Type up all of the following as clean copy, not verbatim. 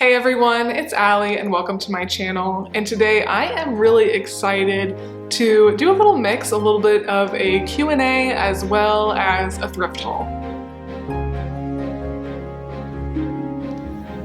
Hey everyone, it's Allie and welcome to my channel. And today I am really excited to do a little mix, a little bit of a Q&A as well as a thrift haul.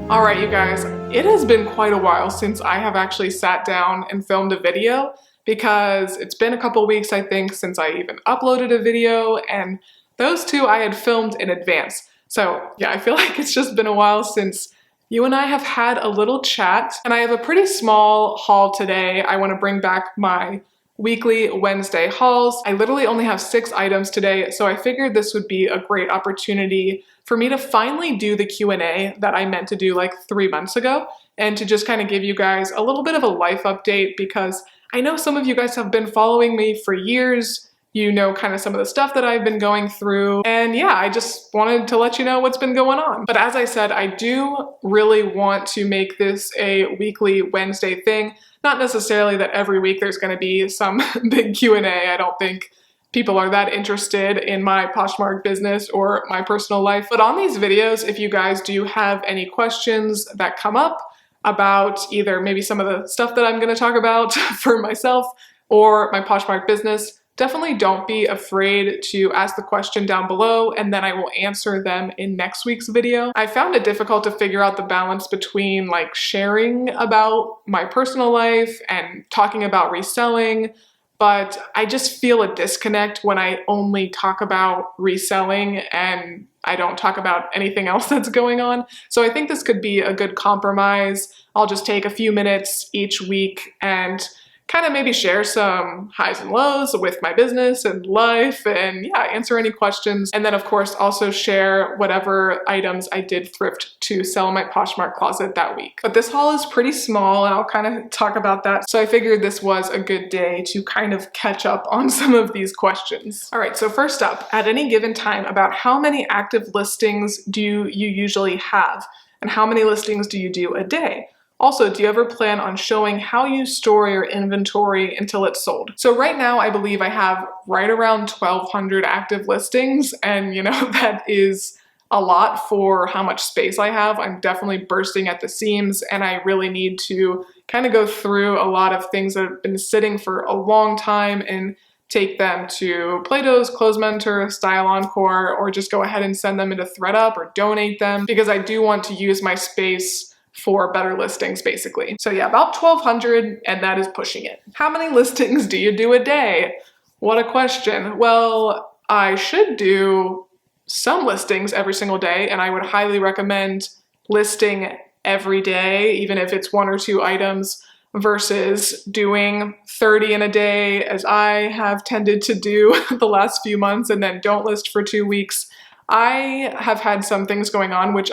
Alright you guys, it has been quite a while since I have actually sat down and filmed a video because it's been a couple weeks I think since I even uploaded a video, and those two I had filmed in advance. So yeah, I feel like it's just been a while since you and I have had a little chat, and I have a pretty small haul today. I want to bring back my weekly Wednesday hauls. I literally only have 6 items today, so I figured this would be a great opportunity for me to finally do the Q&A that I meant to do like 3 months ago, and to just kind of give you guys a little bit of a life update, because I know some of you guys have been following me for years. You know kind of some of the stuff that I've been going through, and yeah, I just wanted to let you know what's been going on. But as I said, I do really want to make this a weekly Wednesday thing. Not necessarily that every week there's going to be some big Q&A. I don't think people are that interested in my Poshmark business or my personal life. But on these videos, if you guys do have any questions that come up about either maybe some of the stuff that I'm going to talk about for myself or my Poshmark business, definitely don't be afraid to ask the question down below, and then I will answer them in next week's video. I found it difficult to figure out the balance between like sharing about my personal life and talking about reselling, but I just feel a disconnect when I only talk about reselling and I don't talk about anything else that's going on. So I think this could be a good compromise. I'll just take a few minutes each week and kind of maybe share some highs and lows with my business and life, and yeah, answer any questions. And then of course also share whatever items I did thrift to sell in my Poshmark closet that week. But this haul is pretty small and I'll kind of talk about that. So I figured this was a good day to kind of catch up on some of these questions. All right, so first up, at any given time, about how many active listings do you usually have? And how many listings do you do a day? Also, do you ever plan on showing how you store your inventory until it's sold? So right now, I believe I have right around 1,200 active listings, and you know, that is a lot for how much space I have. I'm definitely bursting at the seams, and I really need to kind of go through a lot of things that have been sitting for a long time and take them to Plato's, Clothes Mentor, Style Encore, or just go ahead and send them into ThredUp or donate them, because I do want to use my space for better listings, basically. So yeah, about 1,200, and that is pushing it. How many listings do you do a day? What a question. Well, I should do some listings every single day, and I would highly recommend listing every day, even if it's 1 or 2 items, versus doing 30 in a day, as I have tended to do the last few months, and then don't list for 2 weeks. I have had some things going on, which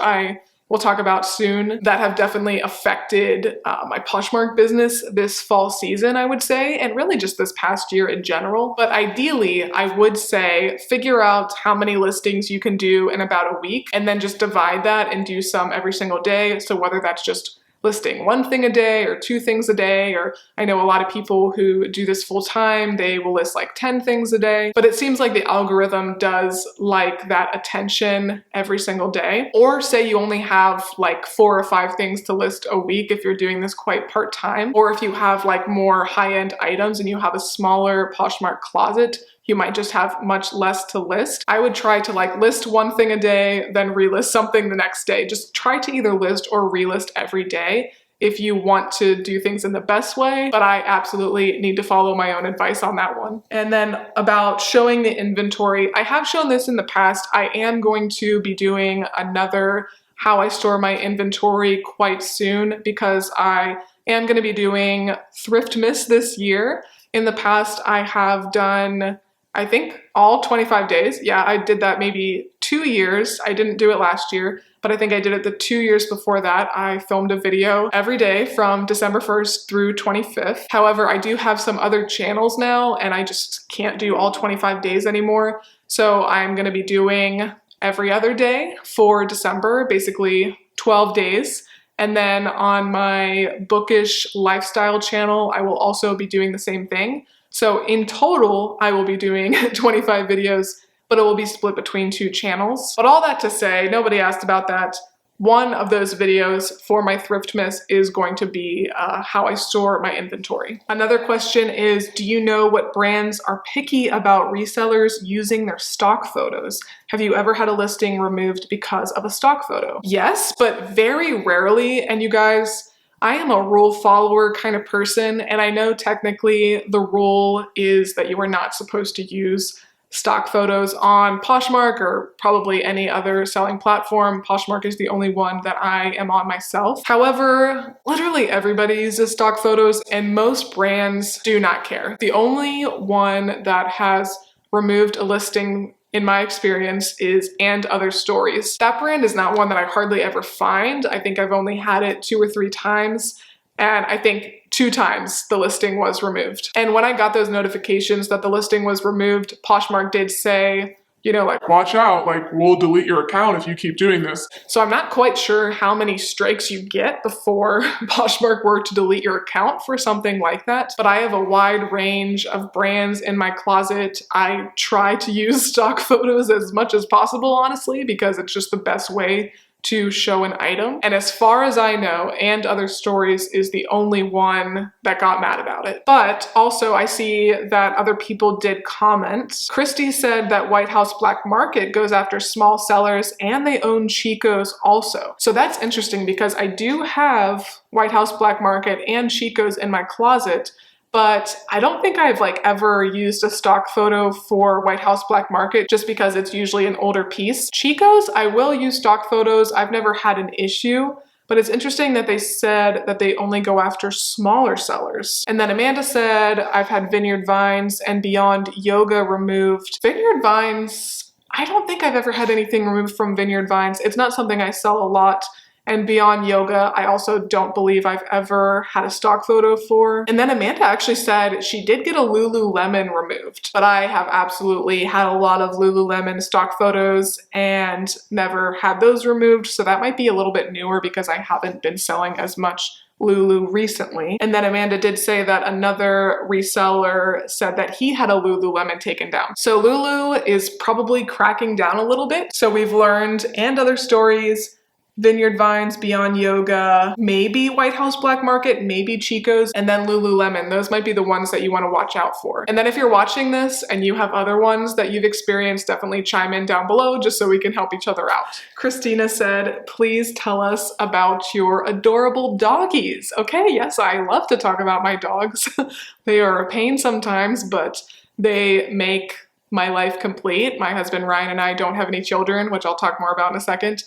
we'll talk about soon, that have definitely affected my Poshmark business this fall season, I would say, and really just this past year in general. But ideally, I would say figure out how many listings you can do in about a week, and then just divide that and do some every single day. So whether that's just listing 1 thing a day or 2 things a day, or I know a lot of people who do this full time, they will list like 10 things a day, but it seems like the algorithm does like that attention every single day. Or say you only have like 4 or 5 things to list a week if you're doing this quite part-time, or if you have like more high-end items and you have a smaller Poshmark closet, you might just have much less to list. I would try to like list 1 thing a day, then relist something the next day. Just try to either list or relist every day if you want to do things in the best way, but I absolutely need to follow my own advice on that one. And then about showing the inventory, I have shown this in the past. I am going to be doing another how I store my inventory quite soon, because I am going to be doing Thriftmas this year. In the past, I have done, I think, all 25 days. Yeah, I did that maybe 2 years. I didn't do it last year, but I think I did it the 2 years before that. I filmed a video every day from December 1st through 25th. However, I do have some other channels now, and I just can't do all 25 days anymore. So I'm going to be doing every other day for December, basically 12 days. And then on my bookish lifestyle channel, I will also be doing the same thing. So in total, I will be doing 25 videos, but it will be split between 2 channels. But all that to say, nobody asked about that. one of those videos for my Thriftmas is going to be how I store my inventory. Another question is, do you know what brands are picky about resellers using their stock photos? Have you ever had a listing removed because of a stock photo? Yes, but very rarely. And you guys, I am a rule follower kind of person, and I know technically the rule is that you are not supposed to use stock photos on Poshmark or probably any other selling platform. Poshmark is the only one that I am on myself. However, literally everybody uses stock photos and most brands do not care. The only one that has removed a listing in my experience is And Other Stories. That brand is not one that I hardly ever find. I think I've only had it 2 or 3 times, and I think 2 times the listing was removed. And when I got those notifications that the listing was removed, Poshmark did say, you know, like, watch out, like, we'll delete your account if you keep doing this. So I'm not quite sure how many strikes you get before Poshmark were to delete your account for something like that. But I have a wide range of brands in my closet. I try to use stock photos as much as possible, honestly, because it's just the best way to show an item. And as far as I know, And Other Stories is the only one that got mad about it. But also I see that other people did comment. Christy said that White House Black Market goes after small sellers and they own Chico's also. So that's interesting because I do have White House Black Market and Chico's in my closet, but I don't think I've ever used a stock photo for White House Black Market just because it's usually an older piece. Chico's, I will use stock photos. I've never had an issue, but it's interesting that they said that they only go after smaller sellers. And then Amanda said, I've had Vineyard Vines and Beyond Yoga removed. Vineyard Vines, I don't think I've ever had anything removed from Vineyard Vines. It's not something I sell a lot. And Beyond Yoga, I also don't believe I've ever had a stock photo for. And then Amanda actually said she did get a Lululemon removed, but I have absolutely had a lot of Lululemon stock photos and never had those removed. So that might be a little bit newer because I haven't been selling as much Lulu recently. And then Amanda did say that another reseller said that he had a Lululemon taken down. So Lulu is probably cracking down a little bit. So we've learned And Other Stories, Vineyard Vines, Beyond Yoga, maybe White House Black Market, maybe Chico's, and then Lululemon. Those might be the ones that you want to watch out for. And then if you're watching this and you have other ones that you've experienced, definitely chime in down below just so we can help each other out. Christina said, please tell us about your adorable doggies. Okay, yes, I love to talk about my dogs. They are a pain sometimes, but they make my life complete. My husband Ryan and I don't have any children, which I'll talk more about in a second.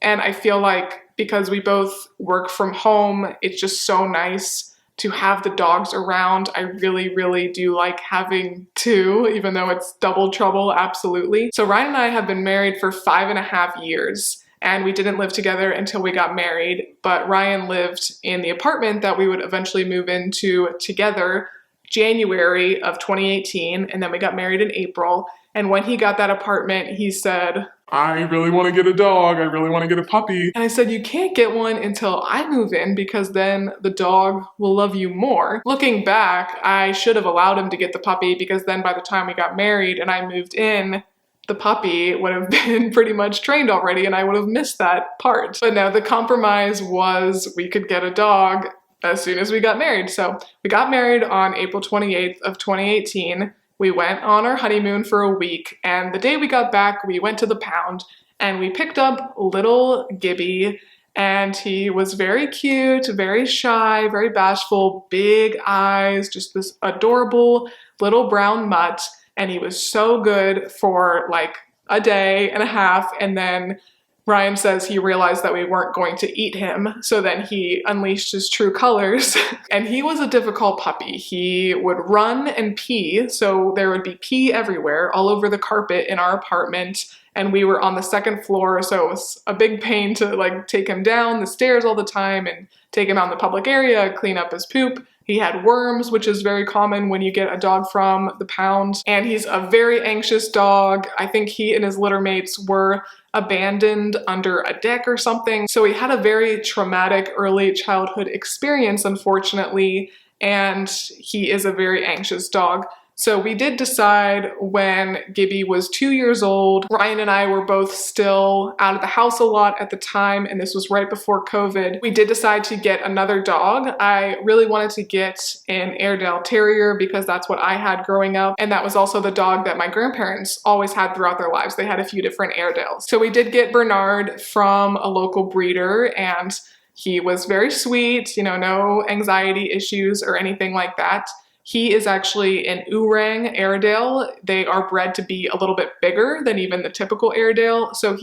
And I feel like because we both work from home, it's just so nice to have the dogs around. I really, really do like having 2, even though it's double trouble, absolutely. So Ryan and I have been married for 5.5 years, and we didn't live together until we got married, but Ryan lived in the apartment that we would eventually move into together January of 2018, and then we got married in April. And when he got that apartment, he said, I really want to get a dog. I really want to get a puppy. And I said, you can't get one until I move in because then the dog will love you more. Looking back, I should have allowed him to get the puppy because then by the time we got married and I moved in, the puppy would have been pretty much trained already and I would have missed that part. But no, the compromise was we could get a dog as soon as we got married. So we got married on April 28th of 2018. We went on our honeymoon for a week, and the day we got back, we went to the pound and we picked up little Gibby, and he was very cute, very shy, very bashful, big eyes, just this adorable little brown mutt. And he was so good for like a day and a half, and then Ryan says he realized that we weren't going to eat him, so then he unleashed his true colors. And he was a difficult puppy. He would run and pee, so there would be pee everywhere, all over the carpet in our apartment, and we were on the 2nd floor, so it was a big pain to take him down the stairs all the time and take him out in the public area, clean up his poop. He had worms, which is very common when you get a dog from the pound. And he's a very anxious dog. I think he and his litter mates were abandoned under a deck or something. So he had a very traumatic early childhood experience, unfortunately, and he is a very anxious dog. So we did decide when Gibby was 2 years old, Ryan and I were both still out of the house a lot at the time, and this was right before COVID. We did decide to get another dog. I really wanted to get an Airedale Terrier because that's what I had growing up, and that was also the dog that my grandparents always had throughout their lives. They had a few different Airedales. So we did get Bernard from a local breeder, and he was very sweet, you know, no anxiety issues or anything like that. He is actually an Oorang Airedale. They are bred to be a little bit bigger than even the typical Airedale. So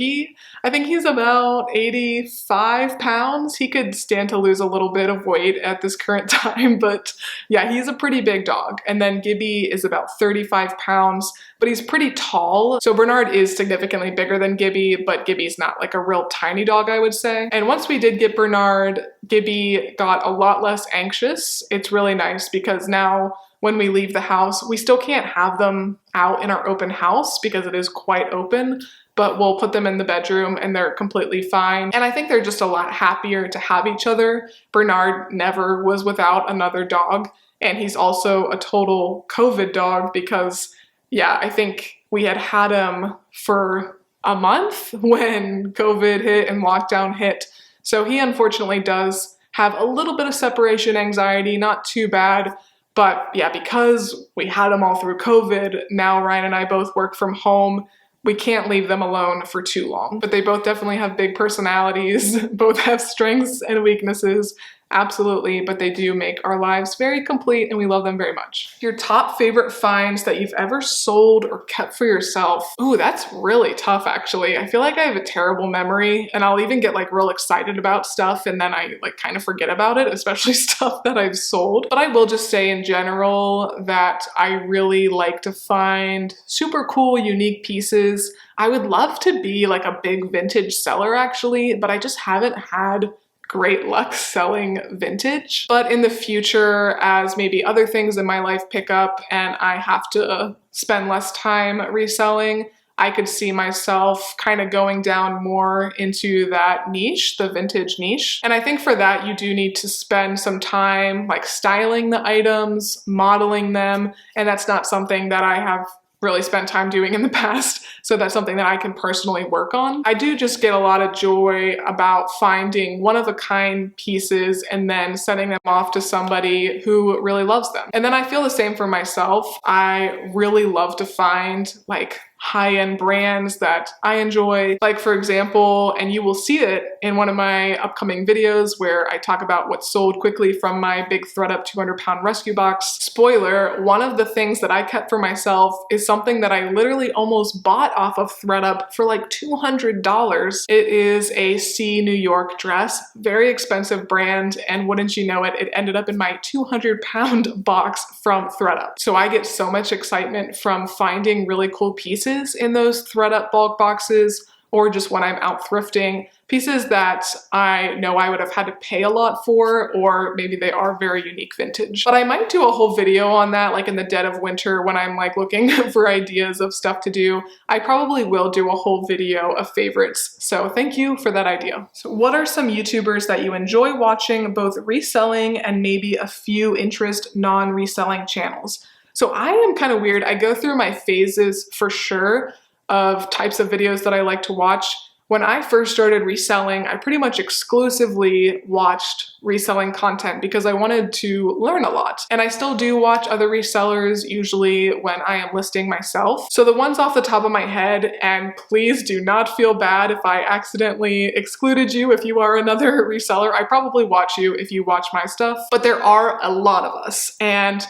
I think he's about 85 pounds. He could stand to lose a little bit of weight at this current time, but yeah, he's a pretty big dog. And then Gibby is about 35 pounds, but he's pretty tall. So Bernard is significantly bigger than Gibby, but Gibby's not like a real tiny dog, I would say. And once we did get Bernard, Gibby got a lot less anxious. It's really nice because now when we leave the house, we still can't have them out in our open house because it is quite open, but we'll put them in the bedroom and they're completely fine. And I think they're just a lot happier to have each other. Bernard never was without another dog, and he's also a total COVID dog because, yeah, I think we had him for a month when COVID hit and lockdown hit. So he unfortunately does have a little bit of separation anxiety, not too bad. But yeah, because we had them all through COVID, now Ryan and I both work from home. We can't leave them alone for too long. But they both definitely have big personalities, both have strengths and weaknesses. Absolutely, but they do make our lives very complete and we love them very much. Your top favorite finds that you've ever sold or kept for yourself? Ooh, that's really tough actually. I feel like I have a terrible memory and I'll even get like real excited about stuff and then I like kind of forget about it, especially stuff that I've sold. But I will just say in general that I really like to find super cool, unique pieces. I would love to be like a big vintage seller actually, but I just haven't had great luck selling vintage. But in the future, as maybe other things in my life pick up and I have to spend less time reselling, I could see myself kind of going down more into that niche, the vintage niche. And I think for that, you do need to spend some time like styling the items, modeling them, and that's not something that I have really spent time doing in the past, so that's something that I can personally work on. I do just get a lot of joy about finding one-of-a-kind pieces and then sending them off to somebody who really loves them. And then I feel the same for myself. I really love to find like high-end brands that I enjoy. Like for example, and you will see it in one of my upcoming videos where I talk about what sold quickly from my big ThredUp 200-pound rescue box. Spoiler, one of the things that I kept for myself is something that I literally almost bought off of ThredUp for like $200. It is a C New York dress, very expensive brand, and wouldn't you know it, it ended up in my 200-pound box from ThredUp. So I get so much excitement from finding really cool pieces in those ThredUp bulk boxes, or just when I'm out thrifting, pieces that I know I would have had to pay a lot for, or maybe they are very unique vintage. But I might do a whole video on that, like in the dead of winter when I'm like looking for ideas of stuff to do. I probably will do a whole video of favorites, so thank you for that idea. So what are some YouTubers that you enjoy watching, both reselling and maybe a few interest non-reselling channels? So I am kind of weird. I go through my phases for sure of types of videos that I like to watch. When I first started reselling, I pretty much exclusively watched reselling content because I wanted to learn a lot. And I still do watch other resellers usually when I am listing myself. So the ones off the top of my head, and please do not feel bad if I accidentally excluded you if you are another reseller. I probably watch you if you watch my stuff, but there are a lot of us. And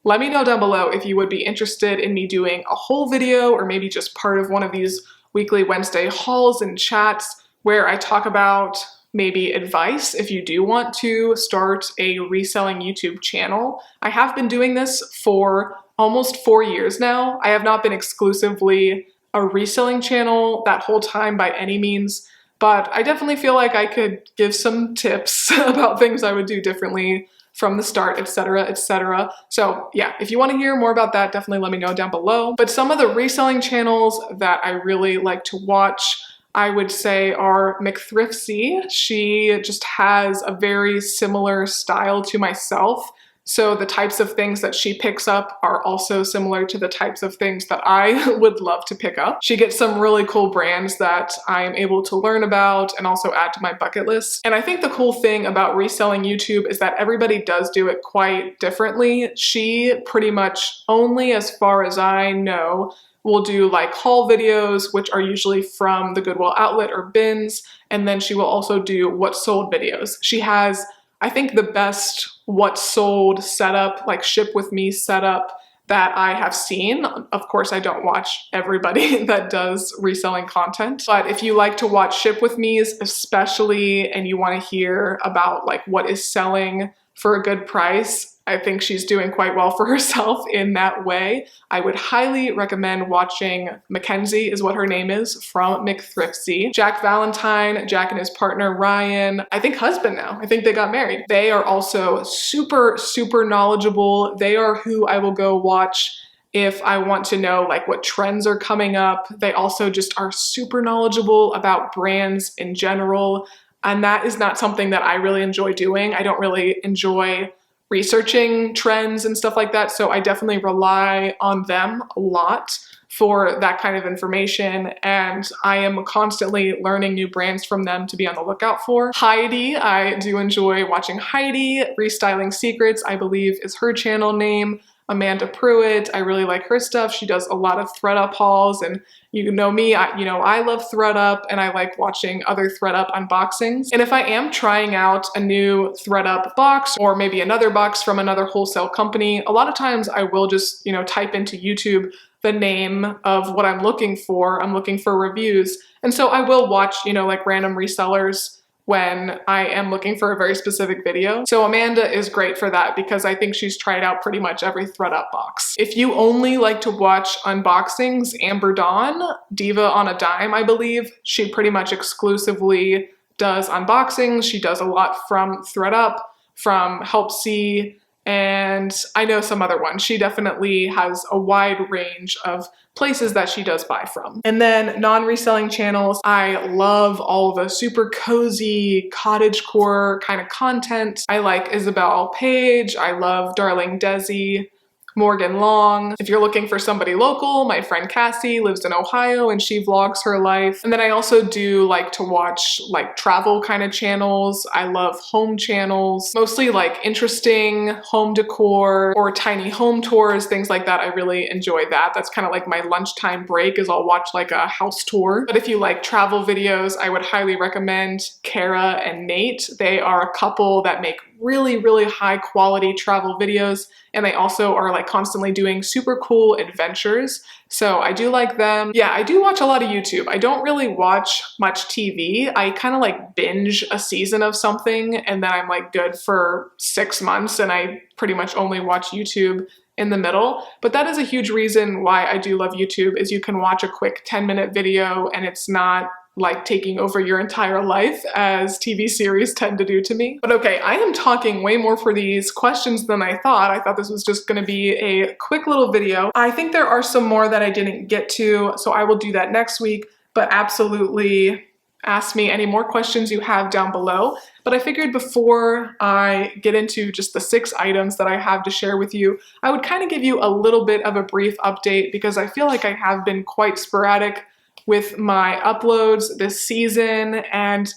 let me know down below if you would be interested in me doing a whole video or maybe just part of one of these weekly Wednesday hauls and chats where I talk about maybe advice if you do want to start a reselling YouTube channel. I have been doing this for almost 4 years now. I have not been exclusively a reselling channel that whole time by any means, but I definitely feel like I could give some tips about things I would do differently from the start, etc., etc. So yeah, if you want to hear more about that, definitely let me know down below. But some of the reselling channels that I really like to watch, I would say, are McThrifty. She just has a very similar style to myself. So the types of things that she picks up are also similar to the types of things that I would love to pick up. She gets some really cool brands that I'm able to learn about and also add to my bucket list. And I think the cool thing about reselling YouTube is that everybody does do it quite differently. She pretty much only, as far as I know, will do like haul videos, which are usually from the Goodwill outlet or bins. And then she will also do what sold videos. She has, I think, the best what sold setup, like ship with me setup that I have seen. Of course, I don't watch everybody that does reselling content, but if you like to watch ship with me's especially, and you want to hear about like what is selling for a good price, I think she's doing quite well for herself in that way. I would highly recommend watching Mackenzie, is what her name is, from McThrifty. Jack Valentine, Jack and his partner Ryan, I think husband now, I think they got married. They are also super, super knowledgeable. They are who I will go watch if I want to know like what trends are coming up. They also just are super knowledgeable about brands in general. And that is not something that I really enjoy doing. I don't really enjoy researching trends and stuff like that. So I definitely rely on them a lot for that kind of information. And I am constantly learning new brands from them to be on the lookout for. Heidi, I do enjoy watching Heidi. Restyling Secrets, I believe, is her channel name. Amanda Pruitt, I really like her stuff. She does a lot of ThredUp hauls, and you know me, I love ThredUp, and I like watching other ThredUp unboxings. And if I am trying out a new ThredUp box or maybe another box from another wholesale company, a lot of times I will just, type into YouTube the name of what I'm looking for. I'm looking for reviews. And so I will watch, like random resellers when I am looking for a very specific video. So Amanda is great for that because I think she's tried out pretty much every ThredUp box. If you only like to watch unboxings, Amber Dawn, Diva on a Dime, I believe, she pretty much exclusively does unboxings. She does a lot from ThredUp, from Help See, and I know some other ones. She definitely has a wide range of places that she does buy from. And then non-reselling channels, I love all the super cozy cottagecore kind of content. I like Isabel Page, I love Darling Desi, Morgan Long. If you're looking for somebody local, my friend Cassie lives in Ohio and she vlogs her life. And then I also do like to watch like travel kind of channels. I love home channels, mostly like interesting home decor or tiny home tours, things like that. I really enjoy that. That's kind of like my lunchtime break, is I'll watch like a house tour. But if you like travel videos, I would highly recommend Kara and Nate. They are a couple that make really, really high quality travel videos, and they also are like constantly doing super cool adventures. So I do like them. Yeah, I do watch a lot of YouTube. I don't really watch much TV. I kind of like binge a season of something and then I'm like good for 6 months and I pretty much only watch YouTube in the middle. But that is a huge reason why I do love YouTube, is you can watch a quick 10-minute video and it's not like taking over your entire life as TV series tend to do to me. But okay, I am talking way more for these questions than I thought. I thought this was just gonna be a quick little video. I think there are some more that I didn't get to, so I will do that next week, but absolutely ask me any more questions you have down below. But I figured before I get into just the 6 items that I have to share with you, I would kind of give you a little bit of a brief update because I feel like I have been quite sporadic with my uploads this season and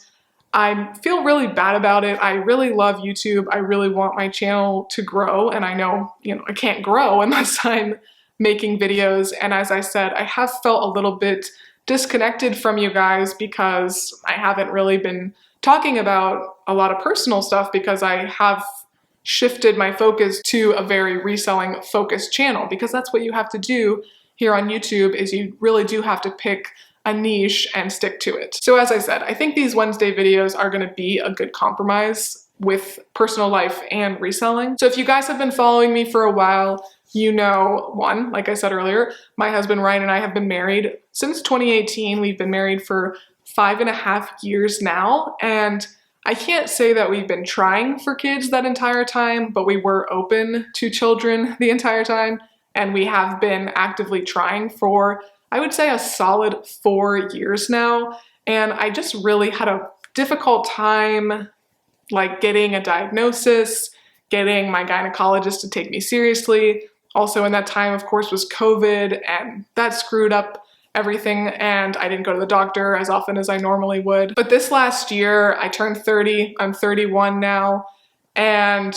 I feel really bad about it. I really love YouTube. I really want my channel to grow, and I know, I can't grow unless I'm making videos. And as I said, I have felt a little bit disconnected from you guys because I haven't really been talking about a lot of personal stuff because I have shifted my focus to a very reselling focused channel, because that's what you have to do here on YouTube, is you really do have to pick a niche and stick to it. So as I said, I think these Wednesday videos are gonna be a good compromise with personal life and reselling. So if you guys have been following me for a while, one, like I said earlier, my husband Ryan and I have been married since 2018. We've been married for 5.5 years now, and I can't say that we've been trying for kids that entire time, but we were open to children the entire time. And we have been actively trying for, I would say, a solid 4 years now. And I just really had a difficult time like getting a diagnosis, getting my gynecologist to take me seriously. Also in that time, of course, was COVID, and that screwed up everything, and I didn't go to the doctor as often as I normally would. But this last year, I turned 30, I'm 31 now, and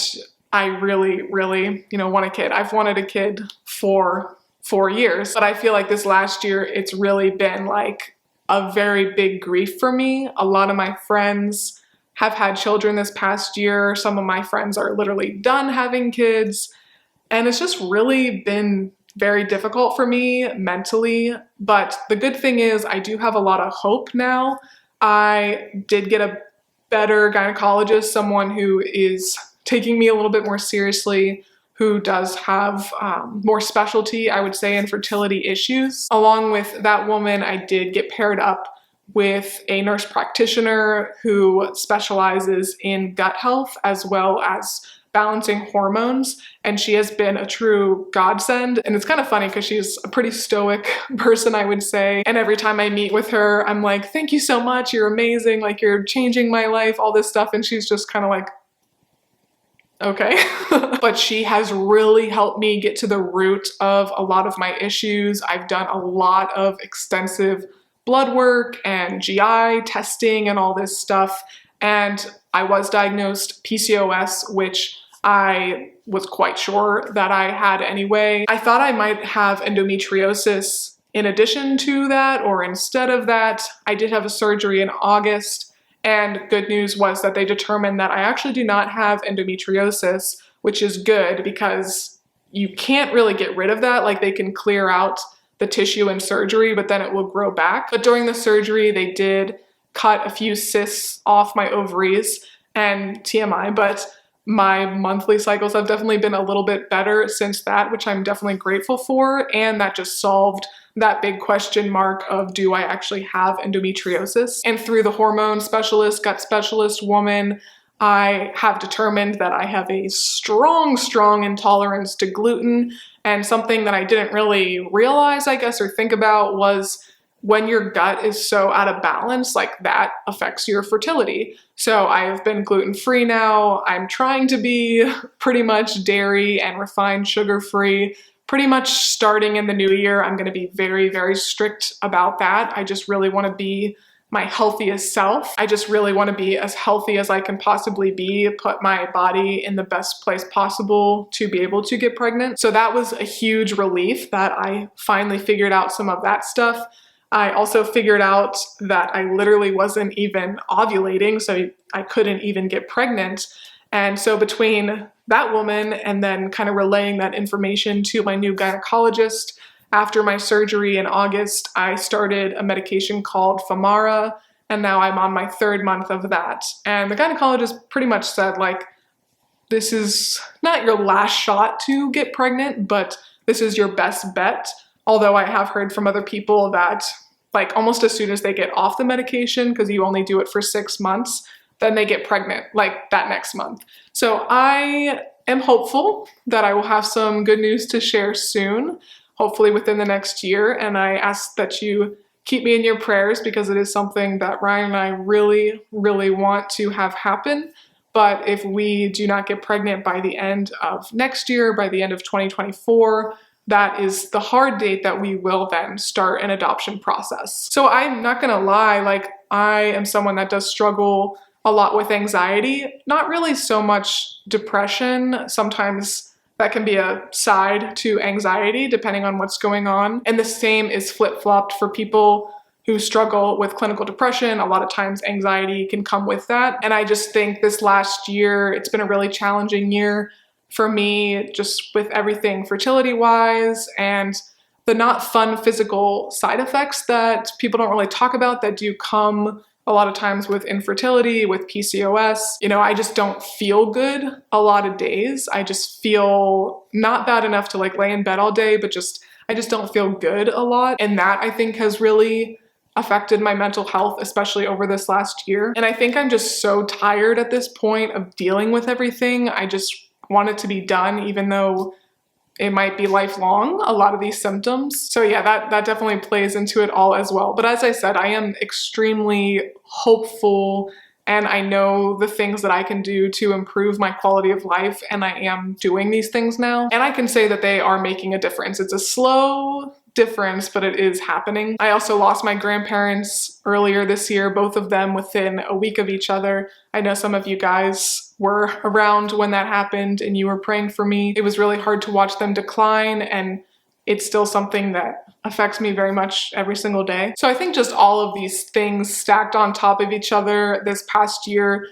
I really, really, want a kid. I've wanted a kid for 4 years, but I feel like this last year, it's really been like a very big grief for me. A lot of my friends have had children this past year. Some of my friends are literally done having kids, and it's just really been very difficult for me mentally. But the good thing is I do have a lot of hope now. I did get a better gynecologist, someone who is taking me a little bit more seriously, who does have more specialty, I would say, in fertility issues. Along with that woman, I did get paired up with a nurse practitioner who specializes in gut health as well as balancing hormones, and she has been a true godsend. And it's kind of funny because she's a pretty stoic person, I would say, and every time I meet with her, I'm like, thank you so much, you're amazing, like you're changing my life, all this stuff, and she's just kind of like, okay. But she has really helped me get to the root of a lot of my issues. I've done a lot of extensive blood work and GI testing and all this stuff, and I was diagnosed PCOS, which I was quite sure that I had anyway. I thought I might have endometriosis in addition to that or instead of that. I did have a surgery in August, and good news was that they determined that I actually do not have endometriosis, which is good because you can't really get rid of that. Like, they can clear out the tissue in surgery, but then it will grow back. But during the surgery, they did cut a few cysts off my ovaries, and TMI, but my monthly cycles have definitely been a little bit better since that, which I'm definitely grateful for. And that just solved that big question mark of, do I actually have endometriosis? And through the hormone specialist, gut specialist woman, I have determined that I have a strong intolerance to gluten. And something that I didn't really realize, I guess, or think about was when your gut is so out of balance, like that affects your fertility. So I have been gluten-free now. I'm trying to be pretty much dairy and refined sugar-free. Pretty much starting in the new year, I'm gonna be very, very strict about that. I just really wanna be my healthiest self. I just really wanna be as healthy as I can possibly be, put my body in the best place possible to be able to get pregnant. So that was a huge relief that I finally figured out some of that stuff. I also figured out that I literally wasn't even ovulating, so I couldn't even get pregnant. And so between that woman and then kind of relaying that information to my new gynecologist, after my surgery in August, I started a medication called Femara, and now I'm on my 3rd month of that. And the gynecologist pretty much said, like, this is not your last shot to get pregnant, but this is your best bet. Although I have heard from other people that, like, almost as soon as they get off the medication, because you only do it for 6 months, then they get pregnant, like, that next month. So I am hopeful that I will have some good news to share soon, hopefully within the next year. And I ask that you keep me in your prayers because it is something that Ryan and I really, really want to have happen. But if we do not get pregnant by the end of next year, by the end of 2024, that is the hard date that we will then start an adoption process. So I'm not gonna lie, like, I am someone that does struggle a lot with anxiety, not really so much depression. Sometimes that can be a side to anxiety depending on what's going on. And the same is flip-flopped for people who struggle with clinical depression. A lot of times anxiety can come with that. And I just think this last year, it's been a really challenging year for me, just with everything fertility-wise and the not fun physical side effects that people don't really talk about that do come a lot of times with infertility, with PCOS. You know, I just don't feel good a lot of days. I just feel not bad enough to like lay in bed all day, but I just don't feel good a lot. And that, I think, has really affected my mental health, especially over this last year. And I think I'm just so tired at this point of dealing with everything. I just want it to be done, even though it might be lifelong, a lot of these symptoms. So yeah, that definitely plays into it all as well. But as I said, I am extremely hopeful and I know the things that I can do to improve my quality of life, and I am doing these things now. And I can say that they are making a difference. It's a slow difference, but it is happening. I also lost my grandparents earlier this year, both of them within a week of each other. I know some of you guys were around when that happened and you were praying for me. It was really hard to watch them decline, and it's still something that affects me very much every single day. So I think just all of these things stacked on top of each other this past year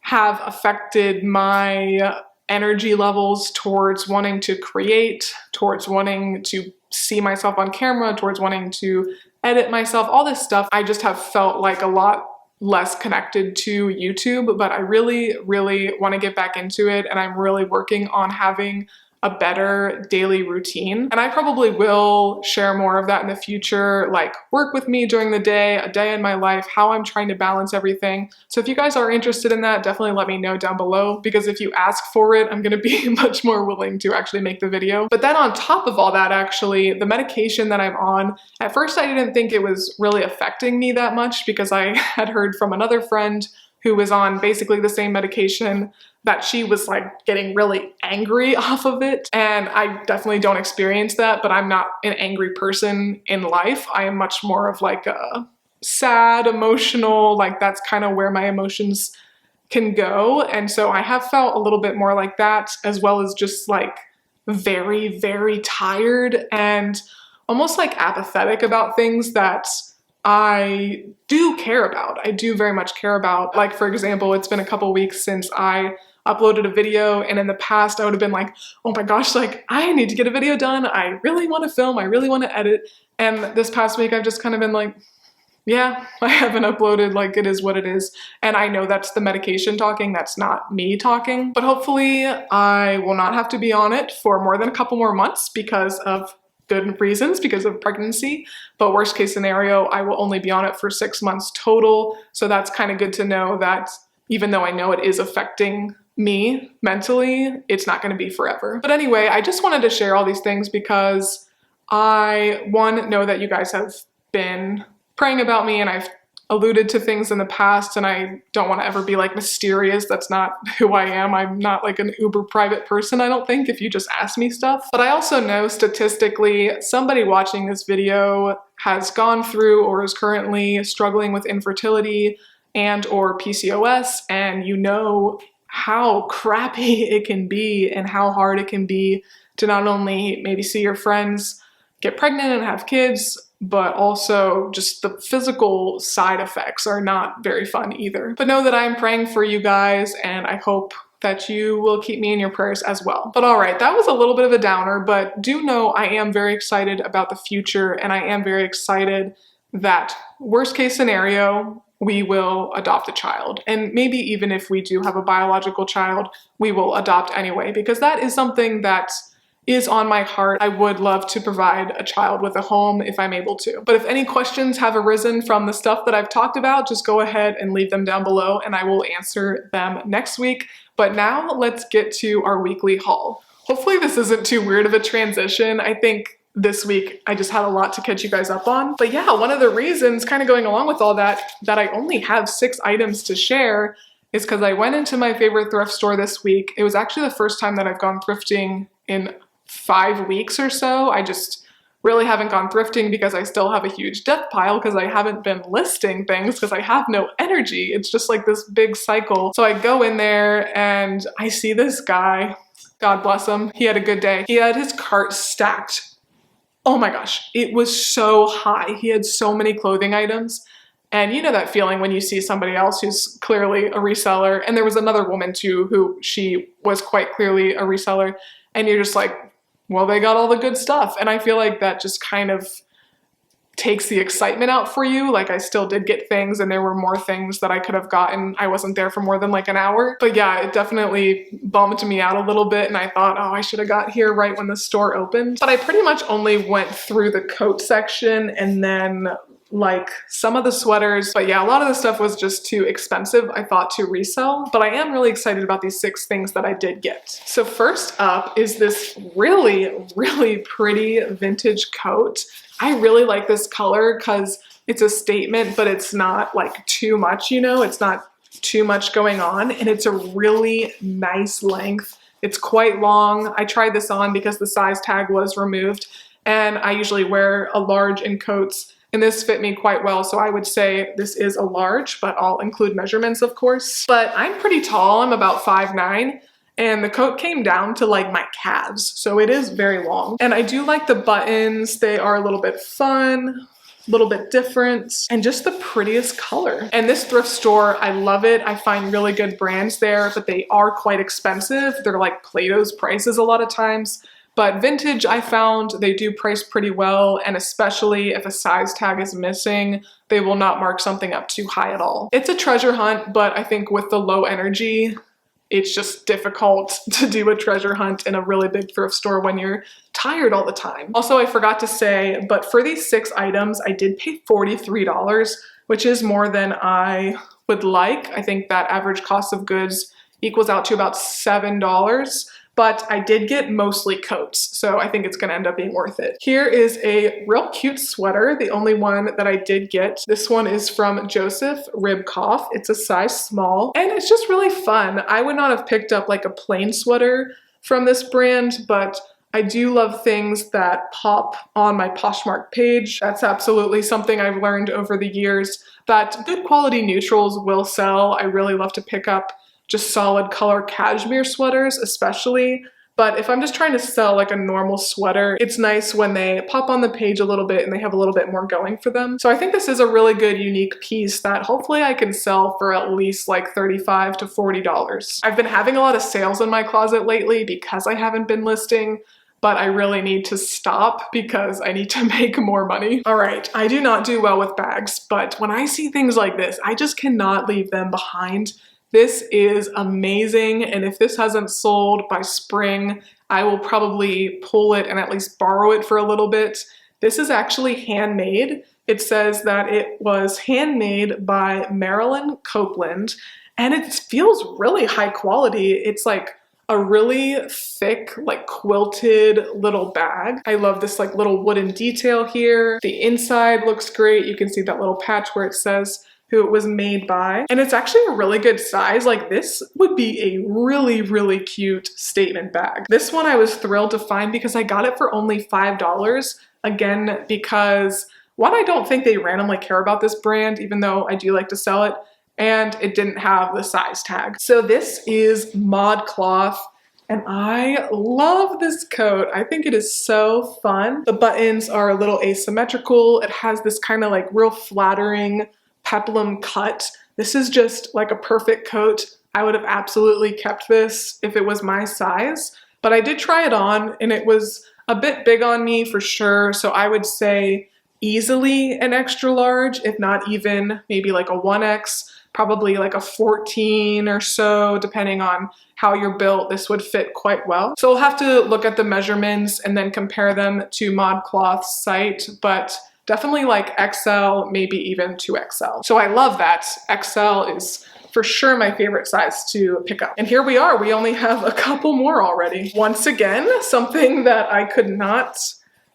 have affected my energy levels towards wanting to create, towards wanting to see myself on camera, towards wanting to edit myself, all this stuff. I just have felt like a lot less connected to YouTube, but I really, really want to get back into it, and I'm really working on having a better daily routine. And I probably will share more of that in the future, like work with me during the day, a day in my life, how I'm trying to balance everything. So if you guys are interested in that, definitely let me know down below, because if you ask for it, I'm gonna be much more willing to actually make the video. But then on top of all that, actually, the medication that I'm on, at first I didn't think it was really affecting me that much, because I had heard from another friend who was on basically the same medication that she was like getting really angry off of it. And I definitely don't experience that, but I'm not an angry person in life. I am much more of like a sad, emotional, like that's kind of where my emotions can go. And so I have felt a little bit more like that, as well as just like very, very tired and almost like apathetic about things that I do care about. I do very much care about. Like, for example, it's been a couple weeks since I uploaded a video, and in the past I would have been like, oh my gosh, like I need to get a video done. I really want to film. I really want to edit. And this past week I've just kind of been like, yeah, I haven't uploaded, like it is what it is. And I know that's the medication talking, that's not me talking. But hopefully I will not have to be on it for more than a couple more months because of good reasons, because of pregnancy. But worst case scenario, I will only be on it for 6 months total. So that's kind of good to know that even though I know it is affecting me mentally, it's not going to be forever. But anyway, I just wanted to share all these things because I, one, know that you guys have been praying about me, and I've alluded to things in the past, and I don't want to ever be like mysterious. That's not who I am. I'm not like an uber private person, I don't think, if you just ask me stuff. But I also know statistically somebody watching this video has gone through or is currently struggling with infertility and or PCOS, and you know how crappy it can be and how hard it can be to not only maybe see your friends get pregnant and have kids, but also just the physical side effects are not very fun either. But know that I'm praying for you guys, and I hope that you will keep me in your prayers as well. But all right, that was a little bit of a downer, but do know I am very excited about the future, and I am very excited that worst case scenario, we will adopt a child. And maybe even if we do have a biological child, we will adopt anyway, because that is something that is on my heart. I would love to provide a child with a home if I'm able to. But if any questions have arisen from the stuff that I've talked about, just go ahead and leave them down below and I will answer them next week. But now let's get to our weekly haul. Hopefully this isn't too weird of a transition. I think this week I just had a lot to catch you guys up on. But yeah, one of the reasons kind of going along with all that I only have 6 items to share is because I went into my favorite thrift store this week. It was actually the first time that I've gone thrifting in 5 weeks or so. I just really haven't gone thrifting because I still have a huge death pile because I haven't been listing things because I have no energy. It's just like this big cycle. So I go in there and I see this guy, God bless him, he had a good day. He had his cart stacked. Oh my gosh, it was so high. He had so many clothing items. And you know that feeling when you see somebody else who's clearly a reseller, and there was another woman too who she was quite clearly a reseller, and you're just like, well, they got all the good stuff. And I feel like that just kind of takes the excitement out for you. Like I still did get things and there were more things that I could have gotten. I wasn't there for more than like an hour. But yeah, it definitely bummed me out a little bit. And I thought, oh, I should have got here right when the store opened. But I pretty much only went through the coat section and then like some of the sweaters. But yeah, a lot of the stuff was just too expensive, I thought, to resell. But I am really excited about these 6 things that I did get. So first up is this really, really pretty vintage coat. I really like this color because it's a statement, but it's not like too much, you know? It's not too much going on, and it's a really nice length. It's quite long. I tried this on because the size tag was removed, and I usually wear a large in coats, and this fit me quite well, so I would say this is a large, but I'll include measurements, of course. But I'm pretty tall. I'm about 5'9", and the coat came down to like my calves, so it is very long. And I do like the buttons. They are a little bit fun, a little bit different, and just the prettiest color. And this thrift store, I love it. I find really good brands there, but they are quite expensive. They're like Plato's prices a lot of times. But vintage, I found they do price pretty well, and especially if a size tag is missing, they will not mark something up too high at all. It's a treasure hunt, but I think with the low energy, it's just difficult to do a treasure hunt in a really big thrift store when you're tired all the time. Also, I forgot to say, but for these 6 items, I did pay $43, which is more than I would like. I think that average cost of goods equals out to about $7. But I did get mostly coats, so I think it's gonna end up being worth it. Here is a real cute sweater, the only one that I did get. This one is from Joseph Ribkoff. It's a size small, and it's just really fun. I would not have picked up like a plain sweater from this brand, but I do love things that pop on my Poshmark page. That's absolutely something I've learned over the years, that good quality neutrals will sell. I really love to pick up just solid color cashmere sweaters especially, but if I'm just trying to sell like a normal sweater, it's nice when they pop on the page a little bit and they have a little bit more going for them. So I think this is a really good unique piece that hopefully I can sell for at least like $35 to $40. I've been having a lot of sales in my closet lately because I haven't been listing, but I really need to stop because I need to make more money. All right, I do not do well with bags, but when I see things like this, I just cannot leave them behind. This is amazing, and if this hasn't sold by spring, I will probably pull it and at least borrow it for a little bit. This is actually handmade. It says that it was handmade by Marilyn Copeland, and it feels really high quality. It's like a really thick, like quilted little bag. I love this like little wooden detail here. The inside looks great. You can see that little patch where it says who it was made by. And it's actually a really good size. Like this would be a really, really cute statement bag. This one I was thrilled to find because I got it for only $5. Again, because one, I don't think they randomly care about this brand, even though I do like to sell it, and it didn't have the size tag. So this is ModCloth, and I love this coat. I think it is so fun. The buttons are a little asymmetrical. It has this kind of like real flattering peplum cut. This is just like a perfect coat. I would have absolutely kept this if it was my size, but I did try it on and it was a bit big on me for sure. So I would say easily an extra large, if not even maybe like a 1X, probably like a 14 or so, depending on how you're built. This would fit quite well. So we'll have to look at the measurements and then compare them to ModCloth's site, but definitely like XL, maybe even 2XL. So I love that. XL is for sure my favorite size to pick up. And here we are, we only have a couple more already. Once again, something that I could not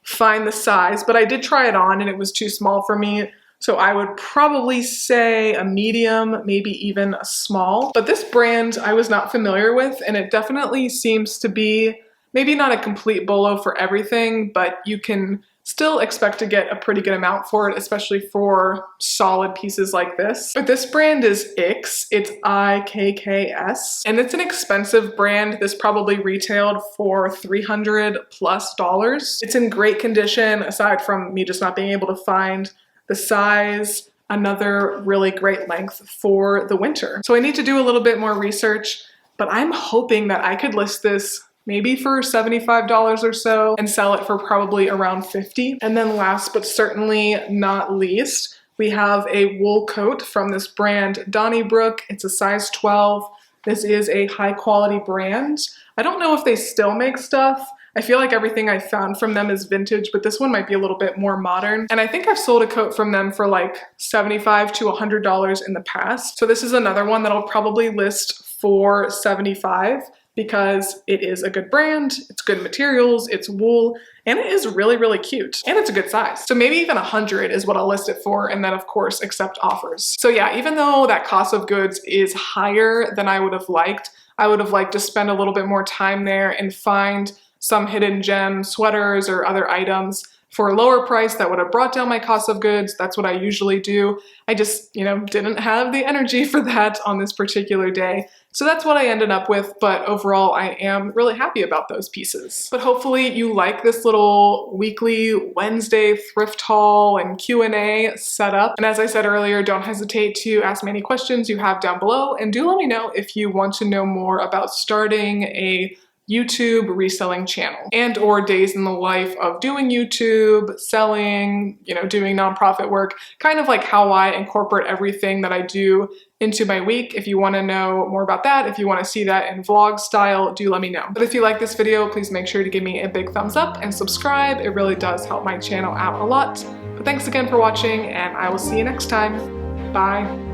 find the size, but I did try it on and it was too small for me. So I would probably say a medium, maybe even a small. But this brand I was not familiar with, and it definitely seems to be maybe not a complete bolo for everything, but you can still expect to get a pretty good amount for it, especially for solid pieces like this. But this brand is Ix, it's IKKS, and it's an expensive brand. This probably retailed for $300+. It's in great condition, aside from me just not being able to find the size, another really great length for the winter. So I need to do a little bit more research, but I'm hoping that I could list this maybe for $75 or so and sell it for probably around $50. And then last but certainly not least, we have a wool coat from this brand Donnybrook. It's a size 12. This is a high quality brand. I don't know if they still make stuff. I feel like everything I found from them is vintage, but this one might be a little bit more modern. And I think I've sold a coat from them for like $75 to $100 in the past. So this is another one that I'll probably list for $75. because it is a good brand, it's good materials, it's wool, and it is really, really cute. And it's a good size. So maybe even 100 is what I'll list it for, and then of course accept offers. So yeah, even though that cost of goods is higher than I would have liked to spend a little bit more time there and find some hidden gem sweaters or other items for a lower price that would have brought down my cost of goods. That's what I usually do. I just, didn't have the energy for that on this particular day. So that's what I ended up with, but overall I am really happy about those pieces. But hopefully you like this little weekly Wednesday thrift haul and Q&A setup. And as I said earlier, don't hesitate to ask me any questions you have down below, and do let me know if you want to know more about starting a YouTube reselling channel and or days in the life of doing YouTube, selling, doing nonprofit work, kind of like how I incorporate everything that I do into my week. If you want to know more about that, if you want to see that in vlog style, do let me know. But if you like this video, please make sure to give me a big thumbs up and subscribe. It really does help my channel out a lot. But thanks again for watching, and I will see you next time. Bye.